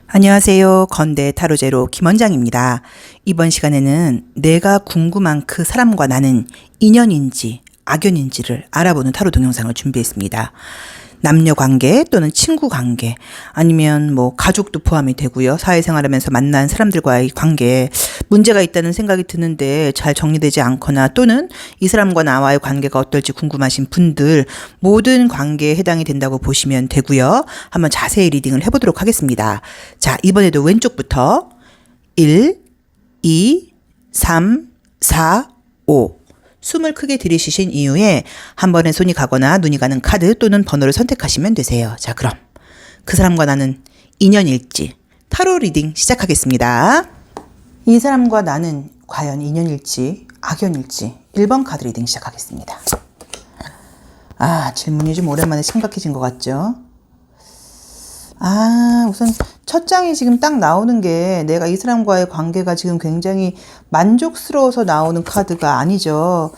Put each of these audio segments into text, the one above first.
안녕하세요. 건대 타로제로 김원장입니다. 이번 시간에는 내가 궁금한 그 사람과 나는 인연인지 악연인지를 알아보는 타로 동영상을 준비했습니다. 남녀 관계 또는 친구 관계 아니면 가족도 포함이 되고요. 사회생활하면서 만난 사람들과의 관계에 문제가 있다는 생각이 드는데 잘 정리되지 않거나 또는 이 사람과 나와의 관계가 어떨지 궁금하신 분들 모든 관계에 해당이 된다고 보시면 되고요. 한번 자세히 리딩을 해보도록 하겠습니다. 자, 이번에도 왼쪽부터 1, 2, 3, 4, 5 숨을 크게 들이쉬신 이후에 한 번에 손이 가거나 눈이 가는 카드 또는 번호를 선택하시면 되세요. 자, 그럼 그 사람과 나는 인연일지 타로 리딩 시작하겠습니다. 이 사람과 나는 과연 인연일지 악연일지 1번 카드 리딩 시작하겠습니다. 질문이 좀 오랜만에 심각해진 것 같죠? 우선 첫 장이 지금 딱 나오는 게 내가 이 사람과의 관계가 지금 굉장히 만족스러워서 나오는 카드가 아니죠.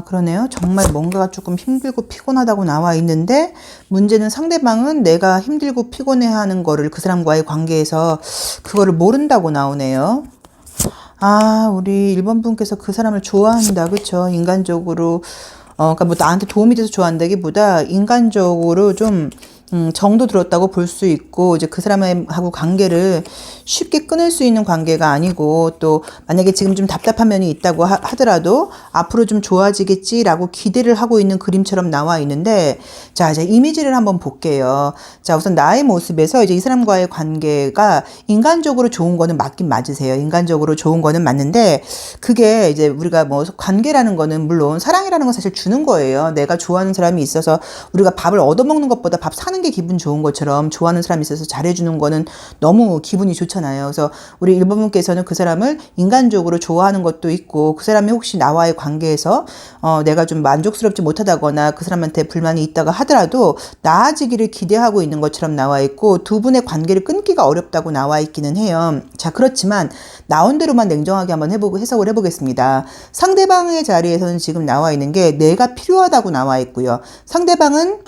그러네요. 정말 뭔가가 조금 힘들고 피곤하다고 나와 있는데 문제는 상대방은 내가 힘들고 피곤해하는 거를 그 사람과의 관계에서 그거를 모른다고 나오네요. 우리 1번 분께서 그 사람을 좋아한다. 그쵸? 인간적으로 그러니까 나한테 도움이 돼서 좋아한다기보다 인간적으로 좀 정도 들었다고 볼 수 있고, 이제 그 사람하고 관계를 쉽게 끊을 수 있는 관계가 아니고, 또 만약에 지금 좀 답답한 면이 있다고 하더라도 앞으로 좀 좋아지겠지라고 기대를 하고 있는 그림처럼 나와 있는데, 자, 이제 이미지를 한번 볼게요. 자, 우선 나의 모습에서 이제 이 사람과의 관계가 인간적으로 좋은 거는 맞긴 맞으세요. 인간적으로 좋은 거는 맞는데, 그게 이제 우리가 관계라는 거는 물론 사랑이라는 건 사실 주는 거예요. 내가 좋아하는 사람이 있어서 우리가 밥을 얻어먹는 것보다 밥 사는 게 기분 좋은 것처럼 좋아하는 사람이 있어서 잘해주는 거는 너무 기분이 좋잖아요. 그래서 우리 1번 분께서는 그 사람을 인간적으로 좋아하는 것도 있고, 그 사람이 혹시 나와의 관계에서 내가 좀 만족스럽지 못하다거나 그 사람한테 불만이 있다가 하더라도 나아지기를 기대하고 있는 것처럼 나와 있고, 두 분의 관계를 끊기가 어렵다고 나와 있기는 해요. 자, 그렇지만 나온 대로만 냉정하게 한번 해석을 해보겠습니다. 상대방의 자리에서는 지금 나와 있는 게 내가 필요하다고 나와 있고요. 상대방은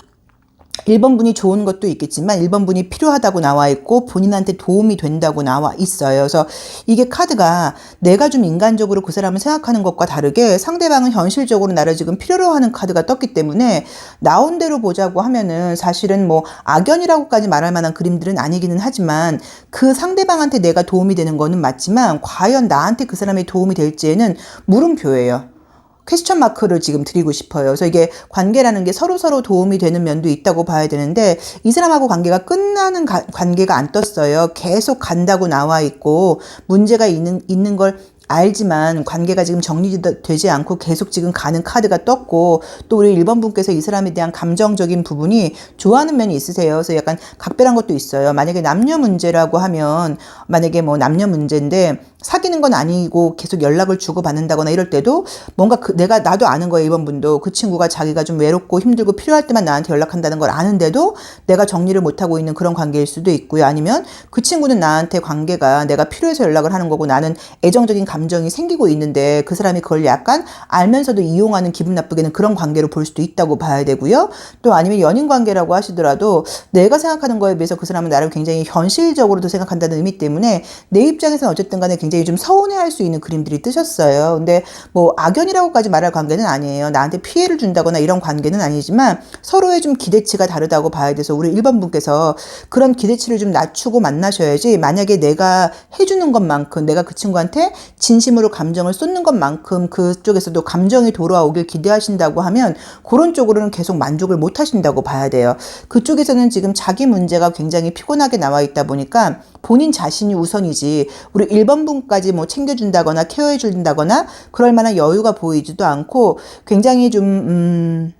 1번 분이 좋은 것도 있겠지만 1번 분이 필요하다고 나와 있고 본인한테 도움이 된다고 나와 있어요. 그래서 이게 카드가 내가 좀 인간적으로 그 사람을 생각하는 것과 다르게 상대방은 현실적으로 나를 지금 필요로 하는 카드가 떴기 때문에 나온 대로 보자고 하면은 사실은 악연이라고까지 말할 만한 그림들은 아니기는 하지만 그 상대방한테 내가 도움이 되는 거는 맞지만 과연 나한테 그 사람이 도움이 될지에는 물음표예요. 퀘스천 마크를 지금 드리고 싶어요. 그래서 이게 관계라는 게 서로서로 도움이 되는 면도 있다고 봐야 되는데 이 사람하고 관계가 끝나는 관계가 안 떴어요. 계속 간다고 나와 있고 문제가 있는 걸 알지만 관계가 지금 정리되지 않고 계속 지금 가는 카드가 떴고, 또 우리 1번 분께서 이 사람에 대한 감정적인 부분이 좋아하는 면이 있으세요. 그래서 약간 각별한 것도 있어요. 만약에 남녀 문제라고 하면 만약에 남녀 문제인데 사귀는 건 아니고 계속 연락을 주고받는다거나 이럴 때도 뭔가 나도 아는 거예요. 1번 분도 그 친구가 자기가 좀 외롭고 힘들고 필요할 때만 나한테 연락한다는 걸 아는데도 내가 정리를 못하고 있는 그런 관계일 수도 있고요. 아니면 그 친구는 나한테 관계가 내가 필요해서 연락을 하는 거고 나는 애정적인 감정이 생기고 있는데 그 사람이 그걸 약간 알면서도 이용하는 기분 나쁘게는 그런 관계로 볼 수도 있다고 봐야 되고요. 또 아니면 연인 관계라고 하시더라도 내가 생각하는 거에 비해서 그 사람은 나를 굉장히 현실적으로도 생각한다는 의미 때문에 내 입장에서는 어쨌든 간에 굉장히 좀 서운해할 수 있는 그림들이 뜨셨어요. 근데 악연이라고까지 말할 관계는 아니에요. 나한테 피해를 준다거나 이런 관계는 아니지만 서로의 좀 기대치가 다르다고 봐야 돼서 우리 1번 분께서 그런 기대치를 좀 낮추고 만나셔야지, 만약에 내가 해주는 것만큼 내가 그 친구한테 진심으로 감정을 쏟는 것만큼 그쪽에서도 감정이 돌아오길 기대하신다고 하면 그런 쪽으로는 계속 만족을 못 하신다고 봐야 돼요. 그쪽에서는 지금 자기 문제가 굉장히 피곤하게 나와 있다 보니까 본인 자신이 우선이지 우리 1번 분까지 챙겨준다거나 케어해준다거나 그럴 만한 여유가 보이지도 않고 굉장히 좀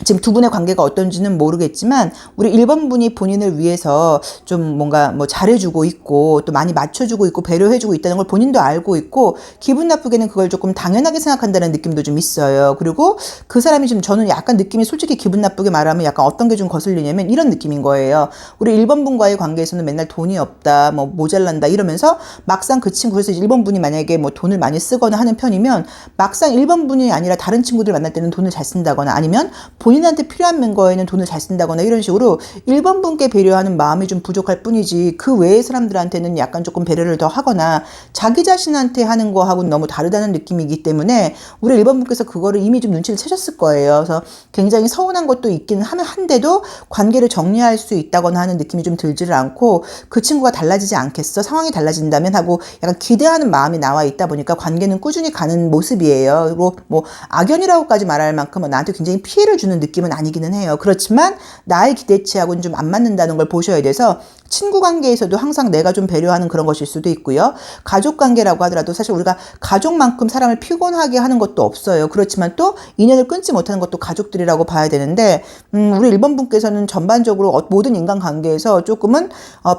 지금 두 분의 관계가 어떤지는 모르겠지만 우리 1번 분이 본인을 위해서 좀 뭔가 잘해주고 있고 또 많이 맞춰주고 있고 배려해주고 있다는 걸 본인도 알고 있고 기분 나쁘게는 그걸 조금 당연하게 생각한다는 느낌도 좀 있어요. 그리고 그 사람이 저는 약간 느낌이 솔직히 기분 나쁘게 말하면 약간 어떤 게 좀 거슬리냐면 이런 느낌인 거예요. 우리 1번 분과의 관계에서는 맨날 돈이 없다, 모자란다 이러면서 막상 그 친구, 그래서 1번 분이 만약에 돈을 많이 쓰거나 하는 편이면 막상 1번 분이 아니라 다른 친구들 만날 때는 돈을 잘 쓴다거나 아니면 본인한테 필요한 거에는 돈을 잘 쓴다거나 이런 식으로 1번 분께 배려하는 마음이 좀 부족할 뿐이지 그 외의 사람들한테는 약간 조금 배려를 더 하거나 자기 자신한테 하는 거하고는 너무 다르다는 느낌이기 때문에 우리 1번 분께서 그거를 이미 좀 눈치를 채셨을 거예요. 그래서 굉장히 서운한 것도 있긴 한데도 관계를 정리할 수 있다거나 하는 느낌이 좀 들지를 않고 그 친구가 달라지지 않겠어? 상황이 달라진다면 하고 약간 기대하는 마음이 나와 있다 보니까 관계는 꾸준히 가는 모습이에요. 그리고 뭐 악연이라고까지 말할 만큼은 나한테 굉장히 피해를 주는 느낌은 아니기는 해요. 그렇지만 나의 기대치하고는 좀 안 맞는다는 걸 보셔야 돼서 친구 관계에서도 항상 내가 좀 배려하는 그런 것일 수도 있고요. 가족 관계라고 하더라도 사실 우리가 가족만큼 사람을 피곤하게 하는 것도 없어요. 그렇지만 또 인연을 끊지 못하는 것도 가족들이라고 봐야 되는데 우리 1번 분께서는 전반적으로 모든 인간관계에서 조금은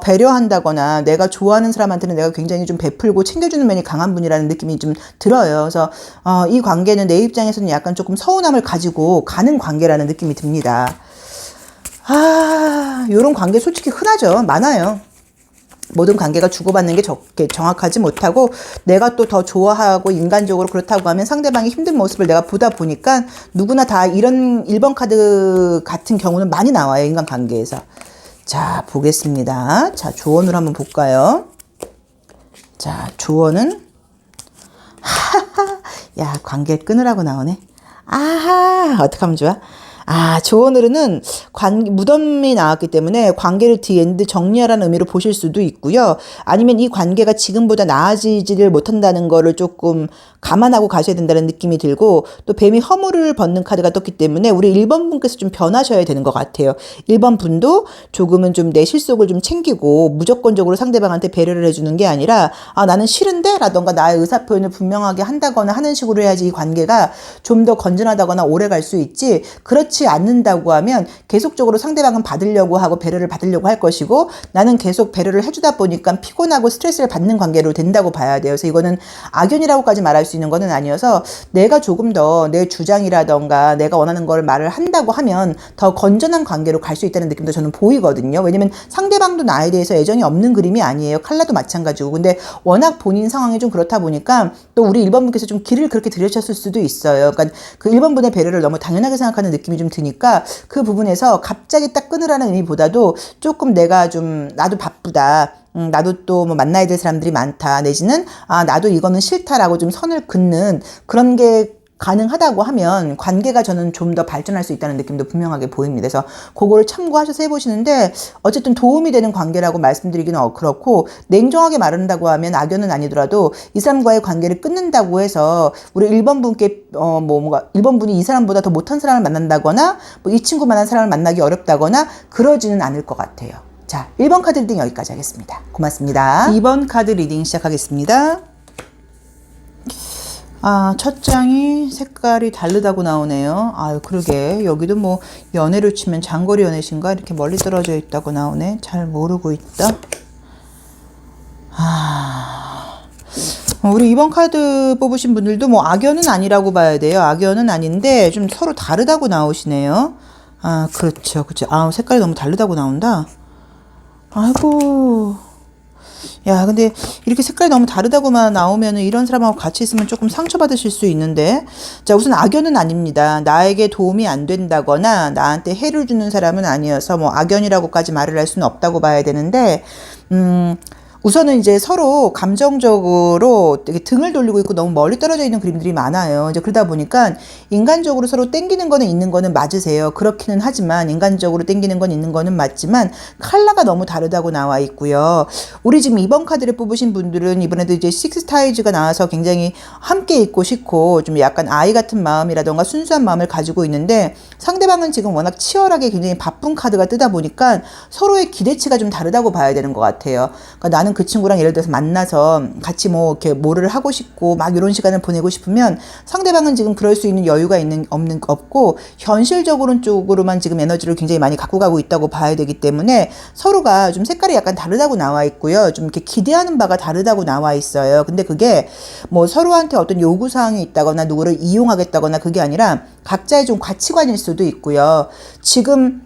배려한다거나 내가 좋아하는 사람한테는 내가 굉장히 좀 베풀고 챙겨주는 면이 강한 분이라는 느낌이 좀 들어요. 그래서 이 관계는 내 입장에서는 약간 조금 서운함을 가지고 가는 관계라는 느낌이 듭니다. 요런 관계 솔직히 흔하죠. 많아요. 모든 관계가 주고받는 게 정확하지 못하고 내가 또 더 좋아하고 인간적으로 그렇다고 하면 상대방이 힘든 모습을 내가 보다 보니까 누구나 다 이런 1번 카드 같은 경우는 많이 나와요. 인간관계에서. 자, 보겠습니다. 자, 조언을 한번 볼까요? 자, 조언은 야, 관계 끊으라고 나오네. 어떡하면 좋아? 조언으로는 무덤이 나왔기 때문에 관계를 디엔드 정리하라는 의미로 보실 수도 있고요. 아니면 이 관계가 지금보다 나아지지를 못한다는 거를 조금 감안하고 가셔야 된다는 느낌이 들고 또 뱀이 허물을 벗는 카드가 떴기 때문에 우리 1번 분께서 좀 변하셔야 되는 것 같아요. 1번 분도 조금은 좀 내 실속을 좀 챙기고 무조건적으로 상대방한테 배려를 해주는 게 아니라 나는 싫은데? 라던가 나의 의사표현을 분명하게 한다거나 하는 식으로 해야지 이 관계가 좀 더 건전하다거나 오래 갈 수 있지 그렇지 않는다고 하면 계속적으로 상대방은 받으려고 하고 배려를 받으려고 할 것이고 나는 계속 배려를 해주다 보니까 피곤하고 스트레스를 받는 관계로 된다고 봐야 돼요. 그래서 이거는 악연이라고까지 말할 수 있는 거는 아니어서 내가 조금 더 내 주장이라던가 내가 원하는 걸 말을 한다고 하면 더 건전한 관계로 갈 수 있다는 느낌도 저는 보이거든요. 왜냐면 상대방도 나에 대해서 애정이 없는 그림이 아니에요. 칼라도 마찬가지고. 근데 워낙 본인 상황이 좀 그렇다 보니까 또 우리 1번 분께서 좀 길을 그렇게 들으셨을 수도 있어요. 그러니까 그 1번 분의 배려를 너무 당연하게 생각하는 느낌이 좀 드니까 그 부분에서 갑자기 딱 끊으라는 의미보다도 조금 내가 좀 나도 바쁘다. 나도 또 뭐 만나야 될 사람들이 많다. 내지는 나도 이거는 싫다라고 좀 선을 긋는 그런 게 가능하다고 하면 관계가 저는 좀 더 발전할 수 있다는 느낌도 분명하게 보입니다. 그래서 그거를 참고하셔서 해보시는데 어쨌든 도움이 되는 관계라고 말씀드리기는 그렇고 냉정하게 말한다고 하면 악연은 아니더라도 이 사람과의 관계를 끊는다고 해서 우리 1번 분께 뭔가 1번 분이 이 사람보다 더 못한 사람을 만난다거나 뭐 이 친구만한 사람을 만나기 어렵다거나 그러지는 않을 것 같아요. 자, 1번 카드 리딩 여기까지 하겠습니다. 고맙습니다. 2번 카드 리딩 시작하겠습니다. 첫 장이 색깔이 다르다고 나오네요. 그러게. 여기도 뭐 연애로 치면 장거리 연애신가? 이렇게 멀리 떨어져 있다고 나오네. 잘 모르고 있다. 우리 2번 카드 뽑으신 분들도 뭐 악연은 아니라고 봐야 돼요. 악연은 아닌데 좀 서로 다르다고 나오시네요. 그렇죠. 색깔이 너무 다르다고 나온다. 아이고. 야, 근데 이렇게 색깔이 너무 다르다고만 나오면은 이런 사람하고 같이 있으면 조금 상처받으실 수 있는데. 자, 우선 악연은 아닙니다. 나에게 도움이 안 된다거나 나한테 해를 주는 사람은 아니어서 뭐 악연이라고까지 말을 할 수는 없다고 봐야 되는데, 우선은 이제 서로 감정적으로 되게 등을 돌리고 있고 너무 멀리 떨어져 있는 그림들이 많아요. 이제 그러다 보니까 인간적으로 서로 땡기는 거는 있는 거는 맞으세요. 그렇기는 하지만 인간적으로 땡기는 건 있는 거는 맞지만 컬러가 너무 다르다고 나와 있고요. 우리 지금 2번 카드를 뽑으신 분들은 이번에도 이제 식스 타이즈가 나와서 굉장히 함께 있고 싶고 좀 약간 아이 같은 마음이라던가 순수한 마음을 가지고 있는데 상대방은 지금 워낙 치열하게 굉장히 바쁜 카드가 뜨다 보니까 서로의 기대치가 좀 다르다고 봐야 되는 것 같아요. 그러니까 나는 그 친구랑 예를 들어서 만나서 같이 뭐 이렇게 뭐를 하고 싶고 막 이런 시간을 보내고 싶으면 상대방은 지금 그럴 수 있는 여유가 없고 현실적으로는 쪽으로만 지금 에너지를 굉장히 많이 갖고 가고 있다고 봐야 되기 때문에 서로가 좀 색깔이 약간 다르다고 나와 있고요. 좀 이렇게 기대하는 바가 다르다고 나와 있어요. 근데 그게 뭐 서로한테 어떤 요구사항이 있다거나 누구를 이용하겠다거나 그게 아니라 각자의 좀 가치관일 수도 있고요. 지금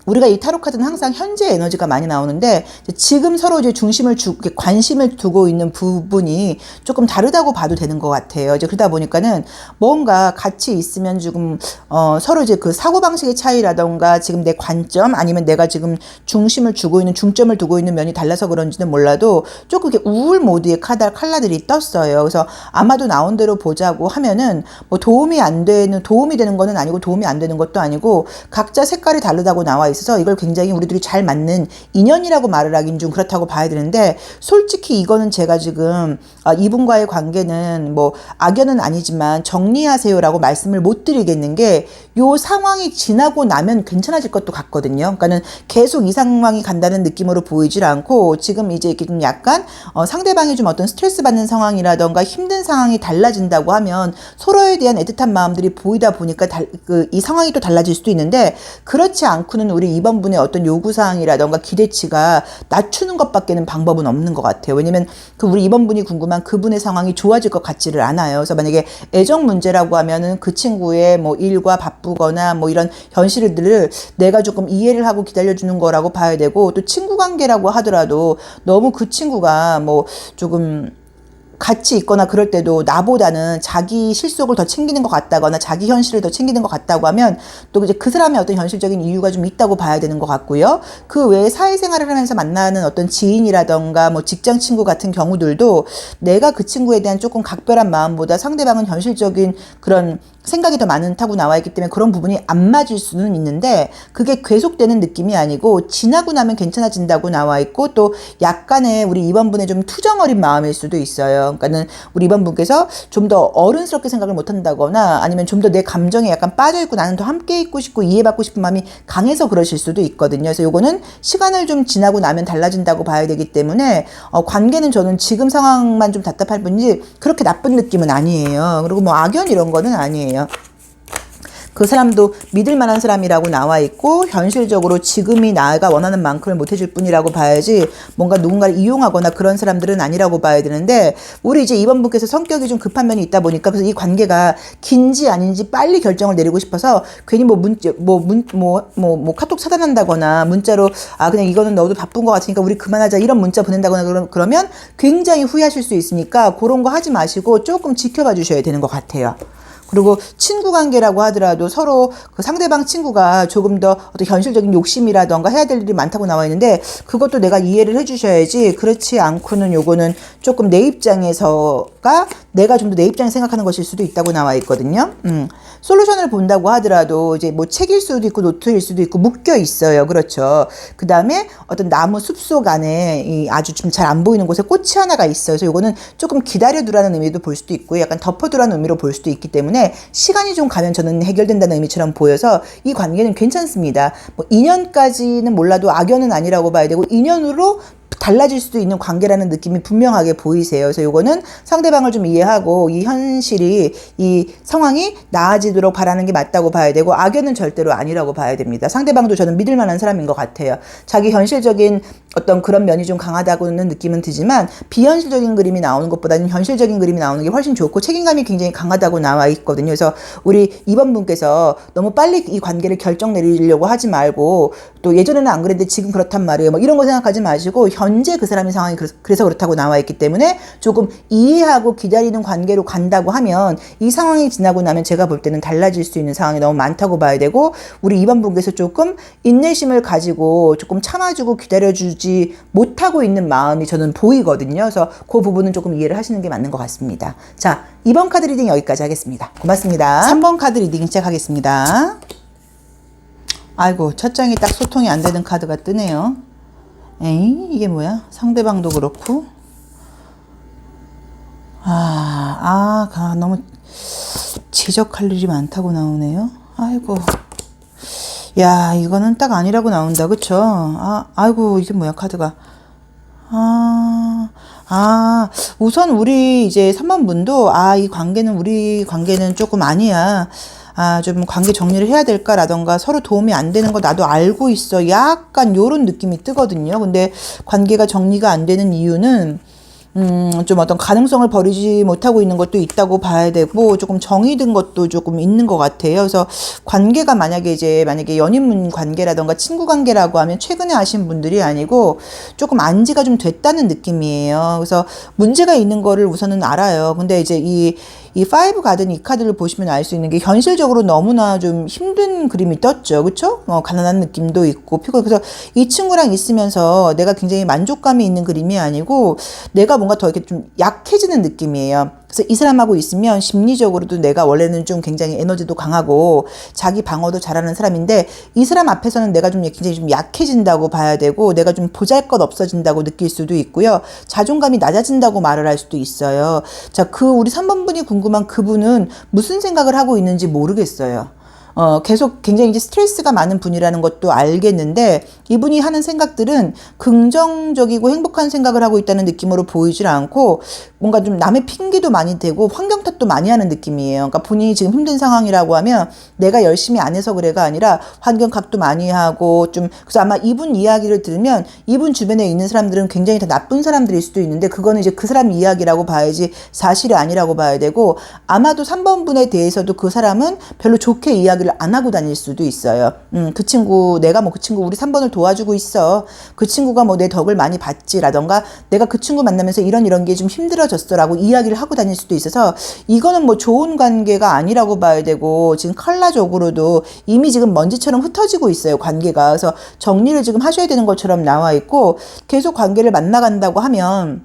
우리가 이 타로 카드는 항상 현재 에너지가 많이 나오는데 지금 서로 이제 관심을 두고 있는 부분이 조금 다르다고 봐도 되는 것 같아요. 이제 그러다 보니까는 뭔가 같이 있으면 조금 서로 이제 그 사고방식의 차이라던가 지금 내 관점 아니면 내가 지금 중점을 두고 있는 면이 달라서 그런지는 몰라도 조금 이렇게 우울 모드의 컬러들이 떴어요. 그래서 아마도 나온 대로 보자고 하면은 뭐 도움이 되는 거는 아니고 도움이 안 되는 것도 아니고 각자 색깔이 다르다고 나와 있어서 이걸 굉장히 우리들이 잘 맞는 인연이라고 말을 하긴 좀 그렇다고 봐야 되는데, 솔직히 이거는 제가 지금 이분과의 관계는 뭐 악연은 아니지만 정리하세요라고 말씀을 못 드리겠는 게, 요 상황이 지나고 나면 괜찮아질 것도 같거든요. 그러니까는 계속 이 상황이 간다는 느낌으로 보이질 않고, 지금 이제 이렇게 좀 약간 상대방이 좀 어떤 스트레스 받는 상황이라던가 힘든 상황이 달라진다고 하면 서로에 대한 애틋한 마음들이 보이다 보니까 이 상황이 또 달라질 수도 있는데, 그렇지 않고는 우리 이번 분의 어떤 요구사항이라던가 기대치가 낮추는 것밖에는 방법은 없는 것 같아요. 왜냐면 우리 이번 분이 궁금한 그분의 상황이 좋아질 것 같지를 않아요. 그래서 만약에 애정 문제라고 하면은 그 친구의 뭐 일과 바쁘거나 뭐 이런 현실들을 내가 조금 이해를 하고 기다려주는 거라고 봐야 되고, 또 친구 관계라고 하더라도 너무 그 친구가 뭐 조금 같이 있거나 그럴 때도 나보다는 자기 실속을 더 챙기는 것 같다거나 자기 현실을 더 챙기는 것 같다고 하면 또 이제 그 사람의 어떤 현실적인 이유가 좀 있다고 봐야 되는 것 같고요. 그 외에 사회생활을 하면서 만나는 어떤 지인이라던가 뭐 직장 친구 같은 경우들도 내가 그 친구에 대한 조금 각별한 마음보다 상대방은 현실적인 그런 생각이 더 많다고 나와 있기 때문에 그런 부분이 안 맞을 수는 있는데, 그게 계속되는 느낌이 아니고 지나고 나면 괜찮아진다고 나와 있고, 또 약간의 우리 이번 분의 좀 투정 어린 마음일 수도 있어요. 그러니까는 우리 이번 분께서 좀 더 어른스럽게 생각을 못 한다거나 아니면 좀 더 내 감정에 약간 빠져있고 나는 더 함께 있고 싶고 이해받고 싶은 마음이 강해서 그러실 수도 있거든요. 그래서 요거는 시간을 좀 지나고 나면 달라진다고 봐야 되기 때문에 관계는 저는 지금 상황만 좀 답답할 뿐이지 그렇게 나쁜 느낌은 아니에요. 그리고 뭐 악연 이런 거는 아니에요. 그 사람도 믿을 만한 사람이라고 나와 있고, 현실적으로 지금이 나가 원하는 만큼을 못 해줄 뿐이라고 봐야지 뭔가 누군가를 이용하거나 그런 사람들은 아니라고 봐야 되는데, 우리 이제 이번 분께서 성격이 좀 급한 면이 있다 보니까 그래서 이 관계가 긴지 아닌지 빨리 결정을 내리고 싶어서 괜히 카톡 차단한다거나 문자로 그냥 이거는 너도 바쁜 것 같으니까 우리 그만하자 이런 문자 보낸다거나 그러면 굉장히 후회하실 수 있으니까 그런 거 하지 마시고 조금 지켜봐 주셔야 되는 것 같아요. 그리고 친구 관계라고 하더라도 서로 그 상대방 친구가 조금 더 어떤 현실적인 욕심이라던가 해야 될 일이 많다고 나와 있는데, 그것도 내가 이해를 해주셔야지, 그렇지 않고는 요거는 조금 내 입장에서가 내가 좀 더 내 입장에 생각하는 것일 수도 있다고 나와 있거든요. 솔루션을 본다고 하더라도 이제 뭐 책일 수도 있고 노트일 수도 있고 묶여 있어요. 그렇죠. 그 다음에 어떤 나무 숲속 안에 아주 좀 잘 안 보이는 곳에 꽃이 하나가 있어요. 그래서 요거는 조금 기다려두라는 의미도 볼 수도 있고 약간 덮어두라는 의미로 볼 수도 있기 때문에 시간이 좀 가면 저는 해결된다는 의미처럼 보여서 이 관계는 괜찮습니다. 뭐 2년까지는 몰라도 악연은 아니라고 봐야 되고 2년으로 달라질 수도 있는 관계라는 느낌이 분명하게 보이세요. 그래서 요거는 상대방을 좀 이해하고 이 현실이 이 상황이 나아지도록 바라는 게 맞다고 봐야 되고, 악연은 절대로 아니라고 봐야 됩니다. 상대방도 저는 믿을 만한 사람인 것 같아요. 자기 현실적인 어떤 그런 면이 좀 강하다고는 느낌은 드지만 비현실적인 그림이 나오는 것보다는 현실적인 그림이 나오는 게 훨씬 좋고 책임감이 굉장히 강하다고 나와 있거든요. 그래서 우리 이번 분께서 너무 빨리 이 관계를 결정 내리려고 하지 말고, 또 예전에는 안 그랬는데 지금 그렇단 말이에요. 뭐 이런 거 생각하지 마시고 현재 그 사람의 상황이 그래서 그렇다고 나와 있기 때문에 조금 이해하고 기다리는 관계로 간다고 하면 이 상황이 지나고 나면 제가 볼 때는 달라질 수 있는 상황이 너무 많다고 봐야 되고, 우리 이번 분께서 조금 인내심을 가지고 조금 참아주고 기다려주지 못하고 있는 마음이 저는 보이거든요. 그래서 그 부분은 조금 이해를 하시는 게 맞는 것 같습니다. 자, 2번 카드 리딩 여기까지 하겠습니다. 고맙습니다. 3번 카드 리딩 시작하겠습니다. 아이고, 첫 장이 딱 소통이 안 되는 카드가 뜨네요. 에이, 이게 뭐야? 상대방도 그렇고. 너무 지적할 일이 많다고 나오네요. 아이고. 야, 이거는 딱 아니라고 나온다. 그쵸? 아이고, 이게 뭐야, 카드가. 우선 우리 이제 3번 분도, 우리 관계는 조금 아니야. 좀 관계 정리를 해야 될까라던가 서로 도움이 안 되는 거 나도 알고 있어. 약간 요런 느낌이 뜨거든요. 근데 관계가 정리가 안 되는 이유는 좀 어떤 가능성을 버리지 못하고 있는 것도 있다고 봐야 되고, 조금 정이 든 것도 조금 있는 것 같아요. 그래서 관계가 만약에 연인 관계라던가 친구 관계라고 하면 최근에 아신 분들이 아니고 조금 안지가 좀 됐다는 느낌이에요. 그래서 문제가 있는 거를 우선은 알아요. 근데 이제 이 파이브 가든 이 카드를 보시면 알 수 있는 게 현실적으로 너무나 좀 힘든 그림이 떴죠. 그쵸? 가난한 느낌도 있고 그래서 이 친구랑 있으면서 내가 굉장히 만족감이 있는 그림이 아니고 내가 뭔가 더 이렇게 좀 약해지는 느낌이에요. 그래서 이 사람하고 있으면 심리적으로도 내가 원래는 좀 굉장히 에너지도 강하고 자기 방어도 잘하는 사람인데 이 사람 앞에서는 내가 좀 굉장히 좀 약해진다고 봐야 되고 내가 좀 보잘것없어진다고 느낄 수도 있고요. 자존감이 낮아진다고 말을 할 수도 있어요. 자, 우리 3번 분이 궁금한 그분은 무슨 생각을 하고 있는지 모르겠어요. 계속 굉장히 이제 스트레스가 많은 분이라는 것도 알겠는데 이분이 하는 생각들은 긍정적이고 행복한 생각을 하고 있다는 느낌으로 보이질 않고 뭔가 좀 남의 핑계도 많이 대고 환경 탓도 많이 하는 느낌이에요. 그러니까 본인이 지금 힘든 상황이라고 하면 내가 열심히 안 해서 그래가 아니라 환경 탓도 많이 하고 그래서 아마 이분 이야기를 들으면 이분 주변에 있는 사람들은 굉장히 다 나쁜 사람들일 수도 있는데 그거는 이제 그 사람 이야기라고 봐야지 사실이 아니라고 봐야 되고 아마도 3번 분에 대해서도 그 사람은 별로 좋게 이야기를 안 하고 다닐 수도 있어요. 그 친구 내가 그 친구 우리 3번을 도와주고 있어. 그 친구가 내 덕을 많이 봤지라던가 내가 그 친구 만나면서 이런 게 좀 힘들어졌어라고 이야기를 하고 다닐 수도 있어서 이거는 좋은 관계가 아니라고 봐야 되고 지금 컬러적으로도 이미 지금 먼지처럼 흩어지고 있어요. 관계가. 그래서 정리를 지금 하셔야 되는 것처럼 나와 있고 계속 관계를 만나간다고 하면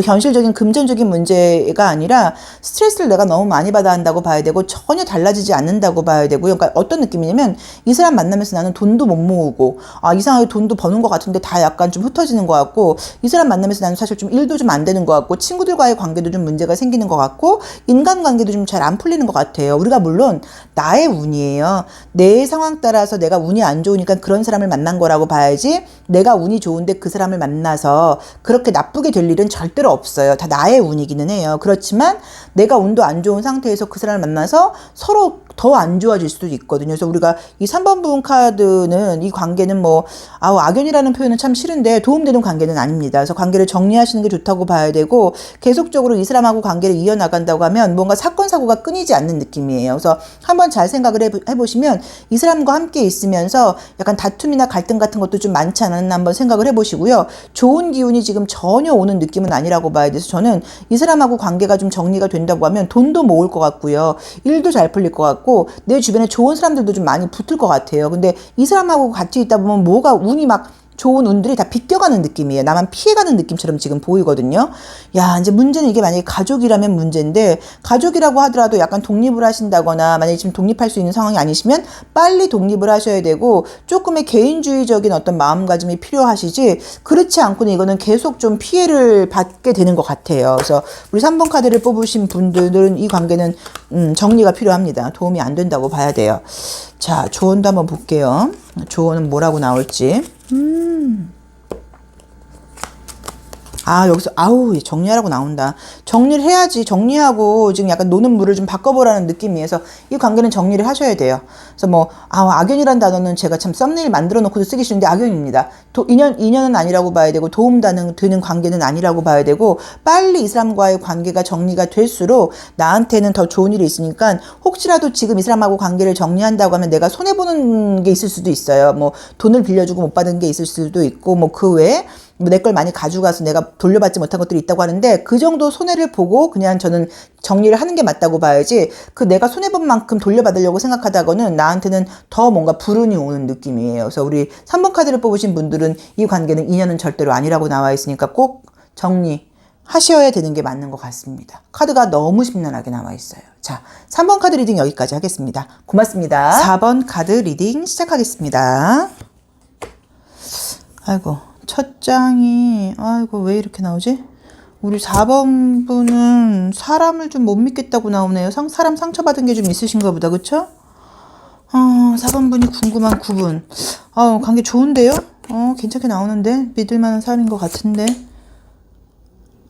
현실적인 금전적인 문제가 아니라 스트레스를 내가 너무 많이 받아 한다고 봐야 되고 전혀 달라지지 않는다고 봐야 되고요. 그러니까 어떤 느낌이냐면 이 사람 만나면서 나는 돈도 못 모으고 이상하게 돈도 버는 것 같은데 다 약간 좀 흩어지는 것 같고 이 사람 만나면서 나는 사실 좀 일도 좀 안 되는 것 같고 친구들과의 관계도 좀 문제가 생기는 것 같고 인간관계도 좀 잘 안 풀리는 것 같아요. 우리가 물론 나의 운이에요. 내 상황 따라서 내가 운이 안 좋으니까 그런 사람을 만난 거라고 봐야지 내가 운이 좋은데 그 사람을 만나서 그렇게 나쁘게 될 일은 절대 없어요. 다 나의 운이기는 해요. 그렇지만 내가 운도 안 좋은 상태에서 그 사람을 만나서 서로 더 안 좋아질 수도 있거든요. 그래서 우리가 이 3번 분 카드는 이 관계는 악연이라는 표현은 참 싫은데 도움되는 관계는 아닙니다. 그래서 관계를 정리하시는 게 좋다고 봐야 되고 계속적으로 이 사람하고 관계를 이어나간다고 하면 뭔가 사건 사고가 끊이지 않는 느낌이에요. 그래서 한번 잘 생각을 해보시면 이 사람과 함께 있으면서 약간 다툼이나 갈등 같은 것도 좀 많지 않았나 한번 생각을 해보시고요. 좋은 기운이 지금 전혀 오는 느낌은 아니라고 봐야 돼서 저는 이 사람하고 관계가 좀 정리가 된다고 하면 돈도 모을 것 같고요. 일도 잘 풀릴 것 같고 내 주변에 좋은 사람들도 좀 많이 붙을 것 같아요. 근데 이 사람하고 같이 있다 보면 운이 좋은 운들이 다 비껴가는 느낌이에요. 나만 피해가는 느낌처럼 지금 보이거든요. 야, 이제 문제는 이게 만약에 가족이라면 문제인데 가족이라고 하더라도 약간 독립을 하신다거나 만약에 지금 독립할 수 있는 상황이 아니시면 빨리 독립을 하셔야 되고 조금의 개인주의적인 어떤 마음가짐이 필요하시지 그렇지 않고는 이거는 계속 좀 피해를 받게 되는 것 같아요. 그래서 우리 3번 카드를 뽑으신 분들은 이 관계는 정리가 필요합니다. 도움이 안 된다고 봐야 돼요. 자, 조언도 한번 볼게요. 조언은 뭐라고 나올지. 여기서 정리하라고 나온다. 정리를 해야지. 정리하고 지금 약간 노는 물을 좀 바꿔보라는 느낌이어서 이 관계는 정리를 하셔야 돼요. 그래서 악연이란 단어는 제가 참 썸네일 만들어 놓고도 쓰기 싫은데 악연입니다. 인연은 아니라고 봐야 되고 도움 되는 관계는 아니라고 봐야 되고 빨리 이 사람과의 관계가 정리가 될수록 나한테는 더 좋은 일이 있으니까 혹시라도 지금 이 사람하고 관계를 정리한다고 하면 내가 손해보는 게 있을 수도 있어요. 돈을 빌려주고 못 받은 게 있을 수도 있고 그 외에 내 걸 많이 가져가서 내가 돌려받지 못한 것들이 있다고 하는데 그 정도 손해를 보고 그냥 저는 정리를 하는 게 맞다고 봐야지 내가 손해본 만큼 돌려받으려고 생각하다가는 나한테는 더 뭔가 불운이 오는 느낌이에요. 그래서 우리 3번 카드를 뽑으신 분들은 이 관계는 인연은 절대로 아니라고 나와 있으니까 꼭 정리하셔야 되는 게 맞는 것 같습니다. 카드가 너무 심란하게 나와 있어요. 자, 3번 카드 리딩 여기까지 하겠습니다. 고맙습니다. 4번 카드 리딩 시작하겠습니다. 첫 장이 왜 이렇게 나오지? 우리 4번 분은 사람을 좀 못 믿겠다고 나오네요. 사람 상처받은 게 좀 있으신가 보다. 그쵸? 4번 분이 궁금한 9분. 관계 좋은데요? 괜찮게 나오는데? 믿을 만한 사람인 것 같은데?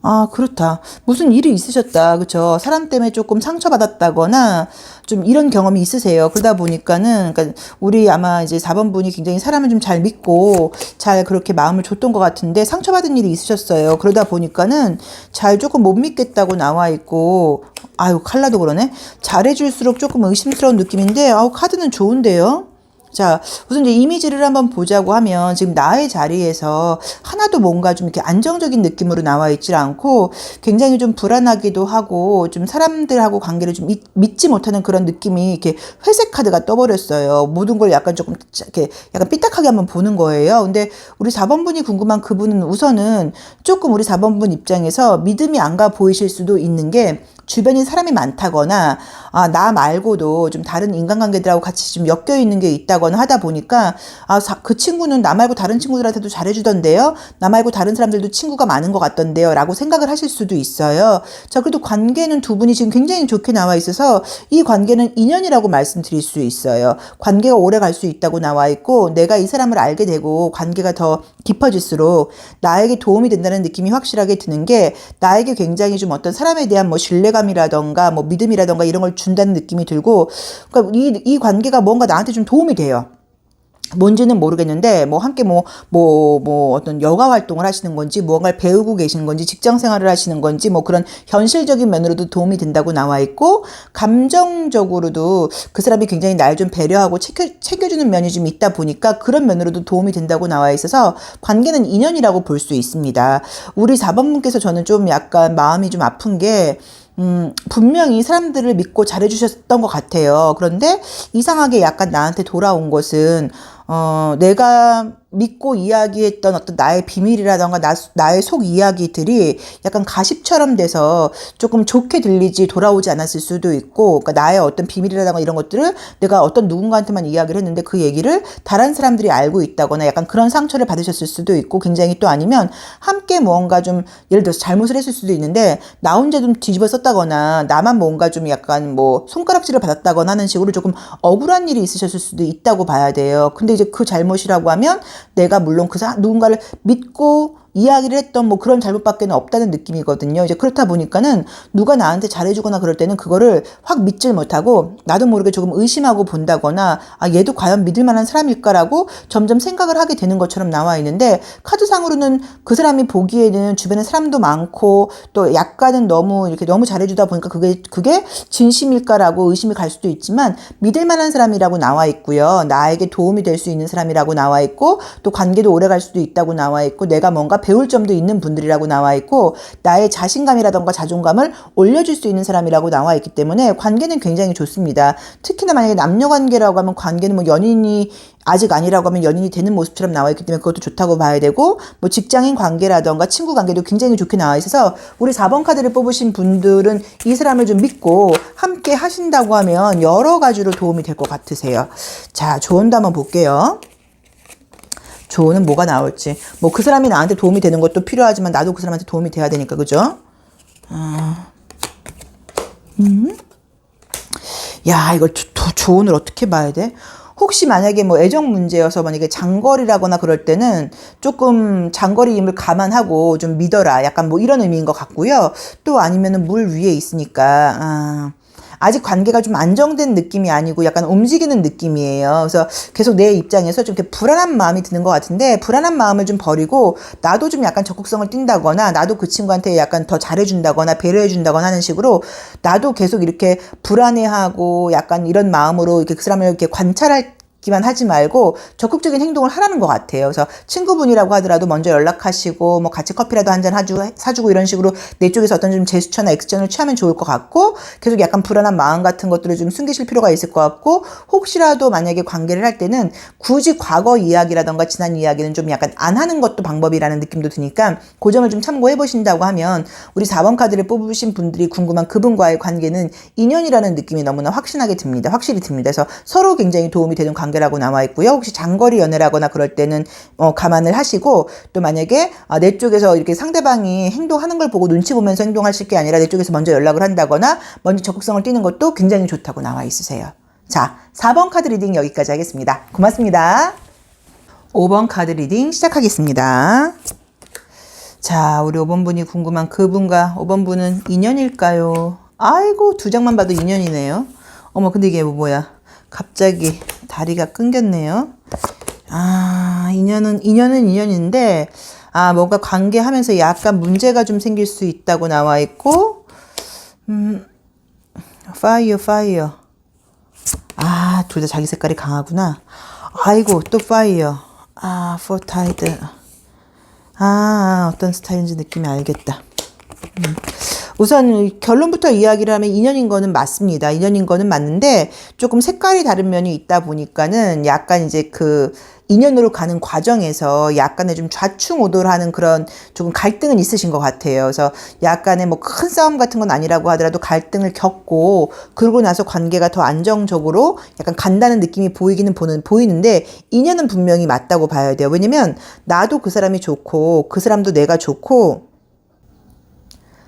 아, 그렇다. 무슨 일이 있으셨다. 그쵸? 사람 때문에 조금 상처받았다거나 좀 이런 경험이 있으세요. 그러다 보니까는, 그러니까 우리 아마 이제 4번 분이 굉장히 사람을 좀 잘 믿고 잘 그렇게 마음을 줬던 것 같은데 상처받은 일이 있으셨어요. 그러다 보니까는 잘 조금 못 믿겠다고 나와 있고, 아유, 칼라도 그러네. 잘해줄수록 조금 의심스러운 느낌인데, 아우, 카드는 좋은데요? 자, 우선 이제 이미지를 한번 보자고 하면 지금 나의 자리에서 하나도 뭔가 좀 이렇게 안정적인 느낌으로 나와 있질 않고 굉장히 좀 불안하기도 하고 좀 사람들하고 관계를 좀 믿지 못하는 그런 느낌이 이렇게 회색 카드가 떠버렸어요. 모든 걸 약간 조금 이렇게 약간 삐딱하게 한번 보는 거예요. 근데 우리 4번 분이 궁금한 그분은 우선은 조금 우리 4번 분 입장에서 믿음이 안 가 보이실 수도 있는 게 주변에 사람이 많다거나 나 말고도 좀 다른 인간관계들하고 같이 좀 엮여 있는 게 있다거나 하다 보니까 그 친구는 나 말고 다른 친구들한테도 잘해주던데요. 나 말고 다른 사람들도 친구가 많은 것 같던데요. 라고 생각을 하실 수도 있어요. 자, 그래도 관계는 두 분이 지금 굉장히 좋게 나와 있어서 이 관계는 인연이라고 말씀드릴 수 있어요. 관계가 오래 갈 수 있다고 나와 있고 내가 이 사람을 알게 되고 관계가 더 깊어질수록 나에게 도움이 된다는 느낌이 확실하게 드는 게 나에게 굉장히 좀 어떤 사람에 대한 뭐 신뢰감이라던가 뭐 믿음이라던가 이런 걸 준다는 느낌이 들고 그러니까 이 관계가 뭔가 나한테 좀 도움이 돼요. 뭔지는 모르겠는데, 뭐, 함께 어떤 여가 활동을 하시는 건지, 무언가를 배우고 계시는 건지, 직장 생활을 하시는 건지, 뭐 그런 현실적인 면으로도 도움이 된다고 나와 있고, 감정적으로도 그 사람이 굉장히 날 좀 배려하고 챙겨주는 면이 좀 있다 보니까 그런 면으로도 도움이 된다고 나와 있어서 관계는 인연이라고 볼 수 있습니다. 우리 4번 분께서 저는 좀 약간 마음이 좀 아픈 게, 분명히 사람들을 믿고 잘해주셨던 것 같아요. 그런데 이상하게 약간 나한테 돌아온 것은, 내가 믿고 이야기했던 어떤 나의 비밀이라던가 나의 속 이야기들이 약간 가십처럼 돼서 조금 좋게 들리지 돌아오지 않았을 수도 있고, 그러니까 나의 어떤 비밀이라던가 이런 것들을 내가 어떤 누군가한테만 이야기를 했는데 그 얘기를 다른 사람들이 알고 있다거나 약간 그런 상처를 받으셨을 수도 있고, 굉장히 또 아니면 함께 무언가 좀 예를 들어서 잘못을 했을 수도 있는데 나 혼자 좀 뒤집어 썼다거나 나만 뭔가 좀 약간 뭐 손가락질을 받았다거나 하는 식으로 조금 억울한 일이 있으셨을 수도 있다고 봐야 돼요. 근데 이제 그 잘못이라고 하면 내가 물론 누군가를 믿고 이야기를 했던 뭐 그런 잘못밖에 없다는 느낌이거든요. 이제 그렇다 보니까는 누가 나한테 잘해주거나 그럴 때는 그거를 확 믿질 못하고 나도 모르게 조금 의심하고 본다거나 얘도 과연 믿을 만한 사람일까라고 점점 생각을 하게 되는 것처럼 나와 있는데, 카드상으로는 그 사람이 보기에는 주변에 사람도 많고 또 약간은 너무 잘해주다 보니까 그게 진심일까라고 의심이 갈 수도 있지만 믿을 만한 사람이라고 나와 있고요. 나에게 도움이 될 수 있는 사람이라고 나와 있고 또 관계도 오래 갈 수도 있다고 나와 있고 내가 뭔가 배울 점도 있는 분들이라고 나와 있고 나의 자신감이라던가 자존감을 올려줄 수 있는 사람이라고 나와 있기 때문에 관계는 굉장히 좋습니다. 특히나 만약에 남녀 관계라고 하면 관계는 뭐 연인이 아직 아니라고 하면 연인이 되는 모습처럼 나와 있기 때문에 그것도 좋다고 봐야 되고, 뭐 직장인 관계라던가 친구 관계도 굉장히 좋게 나와 있어서 우리 4번 카드를 뽑으신 분들은 이 사람을 좀 믿고 함께 하신다고 하면 여러 가지로 도움이 될 것 같으세요. 자, 조언도 한번 볼게요. 조언은 뭐가 나올지. 뭐 그 사람이 나한테 도움이 되는 것도 필요하지만 나도 그 사람한테 도움이 돼야 되니까, 그죠? 야, 이걸 조언을 어떻게 봐야 돼? 혹시 만약에 뭐 애정 문제여서 만약에 장거리라거나 그럴 때는 조금 장거리임을 감안하고 좀 믿어라. 약간 뭐 이런 의미인 것 같고요. 또 아니면은 물 위에 있으니까, 아직 관계가 좀 안정된 느낌이 아니고 약간 움직이는 느낌이에요. 그래서 계속 내 입장에서 좀 이렇게 불안한 마음이 드는 것 같은데, 불안한 마음을 좀 버리고 나도 좀 약간 적극성을 띈다거나 나도 그 친구한테 약간 더 잘해준다거나 배려해준다거나 하는 식으로 나도 계속 이렇게 불안해하고 약간 이런 마음으로 이렇게 그 사람을 이렇게 관찰할 기만 하지 말고 적극적인 행동을 하라는 것 같아요. 그래서 친구분이라고 하더라도 먼저 연락하시고 뭐 같이 커피라도 한잔 사주고 이런 식으로 내 쪽에서 어떤 좀 제스처나 액션을 취하면 좋을 것 같고, 계속 약간 불안한 마음 같은 것들을 좀 숨기실 필요가 있을 것 같고, 혹시라도 만약에 관계를 할 때는 굳이 과거 이야기라던가 지난 이야기는 좀 약간 안 하는 것도 방법이라는 느낌도 드니까 그 점을 좀 참고해 보신다고 하면 우리 4번 카드를 뽑으신 분들이 궁금한 그분과의 관계는 인연이라는 느낌이 너무나 확실히 듭니다. 그래서 서로 굉장히 도움이 되는 관계라고 나와 있고요. 혹시 장거리 연애라거나 그럴 때는 감안을 하시고, 또 만약에 내 쪽에서 이렇게 상대방이 행동하는 걸 보고 눈치 보면서 행동하실 게 아니라 내 쪽에서 먼저 연락을 한다거나 먼저 적극성을 띠는 것도 굉장히 좋다고 나와 있으세요. 자, 4번 카드 리딩 여기까지 하겠습니다. 고맙습니다. 5번 카드 리딩 시작하겠습니다. 자, 우리 5번 분이 궁금한 그분과 5번 분은 인연일까요? 아이고, 두 장만 봐도 인연이네요. 어머, 근데 이게 뭐야? 갑자기 다리가 끊겼네요. 아, 인연은 인연인데, 아, 뭔가 관계하면서 약간 문제가 좀 생길 수 있다고 나와 있고, 파이어. 아, 둘 다 자기 색깔이 강하구나. 아이고, 또 파이어. 아, 포타이드. 아, 어떤 스타일인지 느낌이 알겠다. 우선 결론부터 이야기를 하면 인연인 거는 맞습니다. 인연인 거는 맞는데 조금 색깔이 다른 면이 있다 보니까는 약간 이제 그 인연으로 가는 과정에서 약간의 좀 좌충우돌하는 그런 조금 갈등은 있으신 것 같아요. 그래서 약간의 뭐 큰 싸움 같은 건 아니라고 하더라도 갈등을 겪고 그러고 나서 관계가 더 안정적으로 약간 간다는 느낌이 보이는데 인연은 분명히 맞다고 봐야 돼요. 왜냐면 나도 그 사람이 좋고 그 사람도 내가 좋고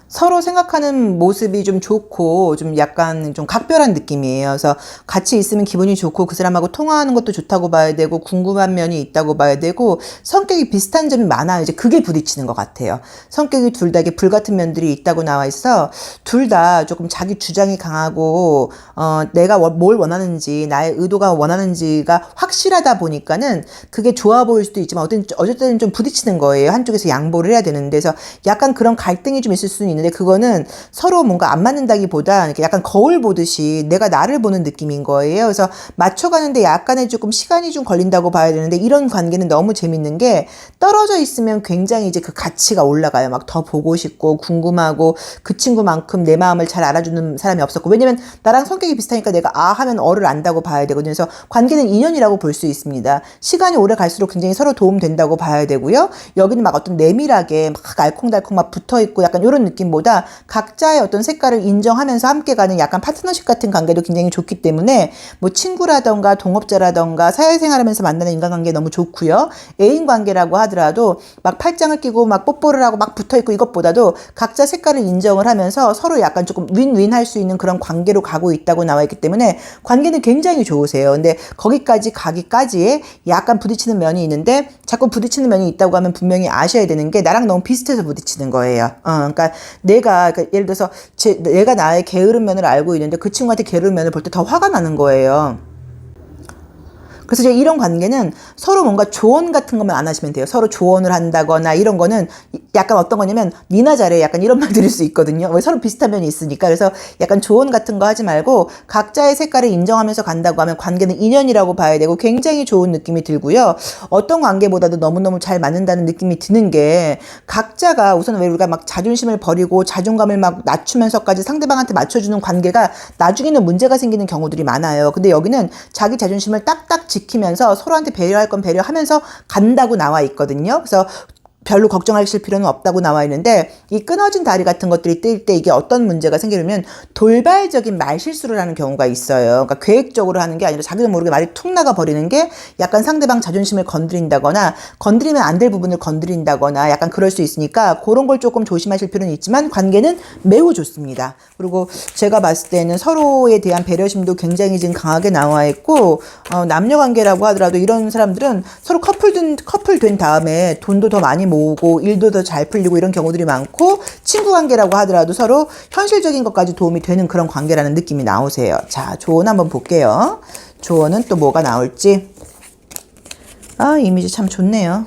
서로 생각하는 모습이 좀 좋고 좀 약간 좀 각별한 느낌이에요. 그래서 같이 있으면 기분이 좋고 그 사람하고 통화하는 것도 좋다고 봐야 되고 궁금한 면이 있다고 봐야 되고 성격이 비슷한 점이 많아요. 이제 그게 부딪히는 것 같아요. 성격이 둘 다 불같은 면들이 있다고 나와 있어 둘 다 조금 자기 주장이 강하고 내가 뭘 원하는지 나의 의도가 원하는지가 확실하다 보니까는 그게 좋아 보일 수도 있지만 어쨌든 좀 부딪히는 거예요. 한쪽에서 양보를 해야 되는데 그래서 약간 그런 갈등이 좀 있을 수는 있는데 그거는 서로 뭔가 안 맞는다기보다 이렇게 약간 거울 보듯이 내가 나를 보는 느낌인 거예요. 그래서 맞춰가는데 약간의 조금 시간이 좀 걸린다고 봐야 되는데 이런 관계는 너무 재밌는 게 떨어져 있으면 굉장히 이제 그 가치가 올라가요. 막 더 보고 싶고 궁금하고 그 친구만큼 내 마음을 잘 알아주는 사람이 없었고 왜냐면 나랑 성격이 비슷하니까 내가 아 하면 어를 안다고 봐야 되거든요. 그래서 관계는 인연이라고 볼 수 있습니다. 시간이 오래 갈수록 굉장히 서로 도움된다고 봐야 되고요. 여기는 막 어떤 내밀하게 막 알콩달콩 막 붙어있고 약간 이런 느낌보다 각자의 어떤 색깔을 인정하면서 함께 가는 약간 파트너십 같은 관계도 굉장히 좋기 때문에 뭐 친구라던가 동업자라던가 사회생활하면서 만나는 인간관계 너무 좋고요. 애인 관계라고 하더라도 막 팔짱을 끼고 막 뽀뽀를 하고 막 붙어있고 이것보다도 각자 색깔을 인정을 하면서 서로 약간 조금 윈윈 할 수 있는 그런 관계로 가고 있다고 나와 있기 때문에 관계는 굉장히 좋으세요. 근데 거기까지 가기까지에 약간 부딪히는 면이 있는데 자꾸 부딪히는 면이 있다고 하면 분명히 아셔야 되는 게 나랑 너무 비슷해서 부딪히는 거예요. 그러니까 그러니까 예를 들어서 내가 나의 게으른 면을 알고 있는데 그 친구한테 게으른 면을 볼 때 더 화가 나는 거예요. 그래서 이제 이런 관계는 서로 뭔가 조언 같은 것만 안 하시면 돼요. 서로 조언을 한다거나 이런 거는 약간 어떤 거냐면 니나 잘해 약간 이런 말 들을 수 있거든요. 왜 서로 비슷한 면이 있으니까. 그래서 약간 조언 같은 거 하지 말고 각자의 색깔을 인정하면서 간다고 하면 관계는 인연이라고 봐야 되고 굉장히 좋은 느낌이 들고요. 어떤 관계보다도 너무너무 잘 맞는다는 느낌이 드는 게 각자가 우선 왜 우리가 막 자존심을 버리고 자존감을 막 낮추면서까지 상대방한테 맞춰주는 관계가 나중에는 문제가 생기는 경우들이 많아요. 근데 여기는 자기 자존심을 딱딱 지키면서 서로한테 배려할 건 배려하면서 간다고 나와 있거든요. 그래서 별로 걱정하실 필요는 없다고 나와 있는데 이 끊어진 다리 같은 것들이 뜰 때 이게 어떤 문제가 생기냐면 돌발적인 말실수를 하는 경우가 있어요. 그러니까 계획적으로 하는 게 아니라 자기도 모르게 말이 툭 나가 버리는 게 약간 상대방 자존심을 건드린다거나 건드리면 안 될 부분을 건드린다거나 약간 그럴 수 있으니까 그런 걸 조금 조심하실 필요는 있지만 관계는 매우 좋습니다. 그리고 제가 봤을 때는 서로에 대한 배려심도 굉장히 지금 강하게 나와 있고 남녀 관계라고 하더라도 이런 사람들은 서로 커플 된 다음에 돈도 더 많이 모으고 일도 더 잘 풀리고 이런 경우들이 많고 친구 관계라고 하더라도 서로 현실적인 것까지 도움이 되는 그런 관계라는 느낌이 나오세요. 자, 조언 한번 볼게요. 조언은 또 뭐가 나올지. 아, 이미지 참 좋네요.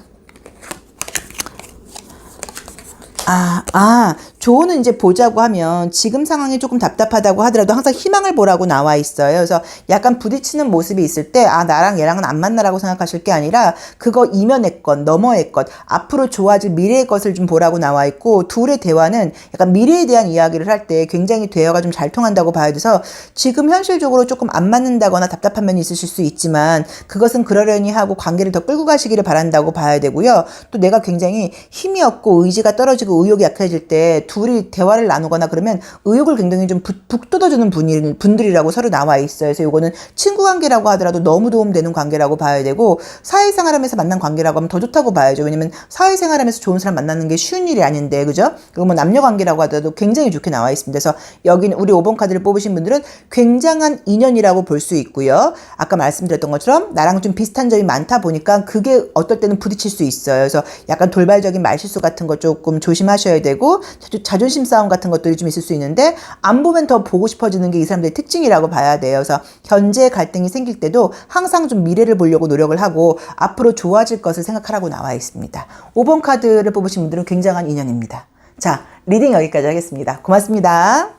조언은 이제 보자고 하면 지금 상황이 조금 답답하다고 하더라도 항상 희망을 보라고 나와 있어요. 그래서 약간 부딪히는 모습이 있을 때 나랑 얘랑은 안 맞나라고 생각하실 게 아니라 그거 이면의 것, 너머의 것, 앞으로 좋아질 미래의 것을 좀 보라고 나와 있고 둘의 대화는 약간 미래에 대한 이야기를 할 때 굉장히 대화가 좀 잘 통한다고 봐야 돼서 지금 현실적으로 조금 안 맞는다거나 답답한 면이 있으실 수 있지만 그것은 그러려니 하고 관계를 더 끌고 가시기를 바란다고 봐야 되고요. 또 내가 굉장히 힘이 없고 의지가 떨어지고 의욕이 약해질 때 둘이 대화를 나누거나 그러면 의욕을 굉장히 좀 북돋아주는 분들이라고 서로 나와 있어요. 그래서 요거는 친구 관계라고 하더라도 너무 도움되는 관계라고 봐야 되고, 사회생활하면서 만난 관계라고 하면 더 좋다고 봐야죠. 왜냐면 사회생활하면서 좋은 사람 만나는 게 쉬운 일이 아닌데, 그죠? 그리고 뭐 남녀 관계라고 하더라도 굉장히 좋게 나와 있습니다. 그래서 여기는 우리 5번 카드를 뽑으신 분들은 굉장한 인연이라고 볼 수 있고요. 아까 말씀드렸던 것처럼 나랑 좀 비슷한 점이 많다 보니까 그게 어떨 때는 부딪힐 수 있어요. 그래서 약간 돌발적인 말실수 같은 거 조금 조심하셔야 되고, 자존심 싸움 같은 것들이 좀 있을 수 있는데, 안 보면 더 보고 싶어지는 게 이 사람들의 특징이라고 봐야 돼요. 그래서 현재 갈등이 생길 때도 항상 좀 미래를 보려고 노력을 하고 앞으로 좋아질 것을 생각하라고 나와 있습니다. 5번 카드를 뽑으신 분들은 굉장한 인연입니다. 자, 리딩 여기까지 하겠습니다. 고맙습니다.